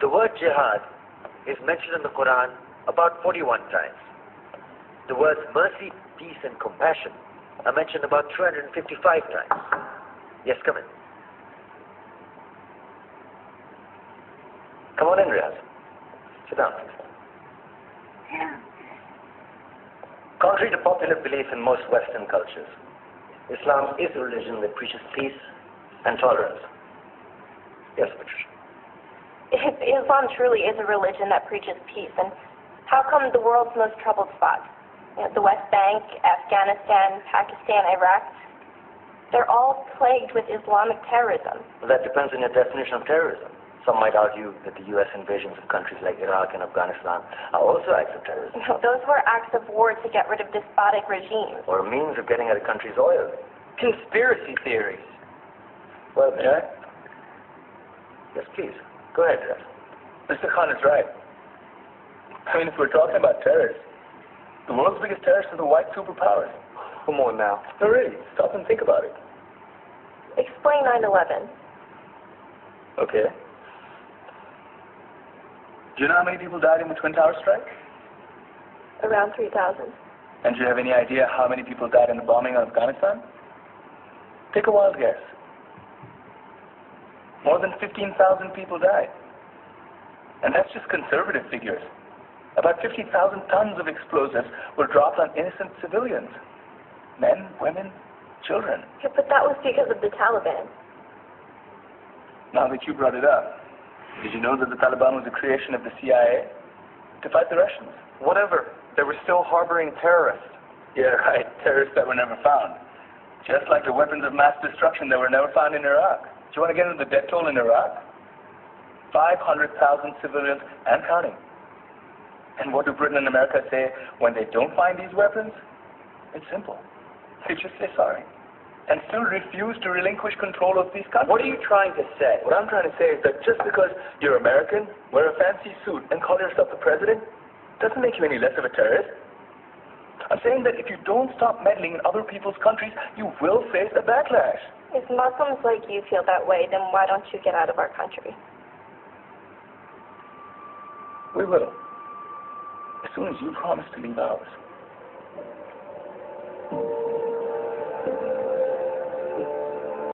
The word jihad is mentioned in the Quran about 41 times. The words mercy, peace, and compassion are mentioned about 355 times. Yes, come in. Come on in, Riaz. Sit down, please. Contrary to popular belief in most Western cultures, Islam is a religion that preaches peace and tolerance. Yes, Patricia. Islam truly is a religion that preaches peace, and how come the world's most troubled spots, the West Bank, Afghanistan, Pakistan, Iraq, they're all plagued with Islamic terrorism? Well, that depends on your definition of terrorism. Some might argue that the U.S. invasions of countries like Iraq and Afghanistan are also acts of terrorism. No, those were acts of war to get rid of despotic regimes. Or a means of getting at a country's oil. Conspiracy theories. Well, may I? Yes, please. Go ahead, Riaz. Mr. Khan is right. I mean, if we're talking about terrorists, the world's biggest terrorists are the white superpowers. Come on now. No, really, stop and think about it. Explain 9/11. Okay. Do you know how many people died in the Twin Towers strike? Around 3,000. And do you have any idea how many people died in the bombing of Afghanistan? Take a wild guess. More than 15,000 people died. And that's just conservative figures. About 50,000 tons of explosives were dropped on innocent civilians. Men, women, children. Yeah, but that was because of the Taliban. Now that you brought it up, did you know that the Taliban was a creation of the CIA to fight the Russians? Whatever. They were still harboring terrorists. Yeah, right. Terrorists that were never found. Just like the weapons of mass destruction that were never found in Iraq. Do you want to get into the death toll in Iraq? 500,000 civilians and counting. And what do Britain and America say when they don't find these weapons? It's simple. They just say sorry. And still refuse to relinquish control of these countries. What are you trying to say? What I'm trying to say is that just because you're American, wear a fancy suit, and call yourself the president, doesn't make you any less of a terrorist. I'm saying that if you don't stop meddling in other people's countries, you will face a backlash. If Muslims like you feel that way, then why don't you get out of our country? We will. As soon as you promise to leave ours.